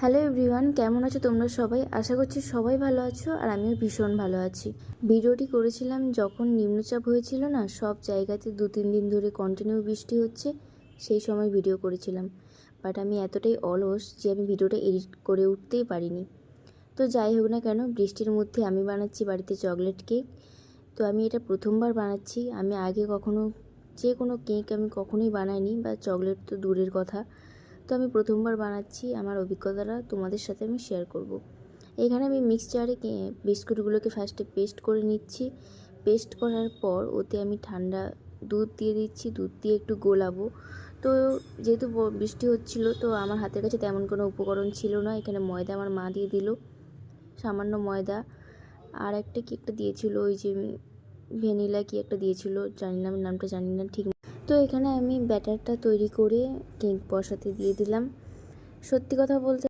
Hello everyone, কেমন আছো তোমরা সবাই? আশা করছি সবাই ভালো আছো আর আমিও ভীষণ ভালো আছি। ভিডিওটি করেছিলাম যখন নিম্নচাপ হয়েছিল না, সব জায়গাতে 2-3 দিন ধরে কন্টিনিউ বৃষ্টি হচ্ছে, সেই সময় ভিডিও করেছিলাম। বাট আমি এতটাই অলস যে আমি ভিডিওটা এডিট করে উঠতেই পারিনি। তো যাই হোক না কেন, বৃষ্টির মধ্যে আমি বানাচ্ছি বাড়িতে চকলেট কেক। তো আমি এটা প্রথমবার বানাচ্ছি। আমি আগে কখনো যে কোনো কেক আমি কখনোই বানাইনি, বা চকলেট তো দূরের কথা। তো আমি প্রথমবার বানাচ্ছি, আমার অভিজ্ঞতাটা তোমাদের সাথে আমি শেয়ার করব। এখানে আমি মিক্সচারে বিস্কুটগুলোকে ফার্স্টে পেস্ট করে নিচ্ছি। পেস্ট করার পর ওতে আমি ঠান্ডা দুধ দিয়ে দিচ্ছি, দুধ দিয়ে একটু গোলাবো। তো যেহেতু বৃষ্টি হচ্ছিল, তো আমার হাতের কাছে তেমন কোনো উপকরণ ছিল না। এখানে ময়দা আমার মা দিয়ে দিল, সামান্য ময়দা। আর একটা কি একটা দিয়েছিল, ওই যে ভ্যানিলা কি একটা দিয়েছিল, জানি না, আমি নামটা জানি না ঠিক। তো এখানে আমি ব্যাটারটা তৈরি করে কেক বসাতে দিয়ে দিলাম। সত্যি কথা বলতে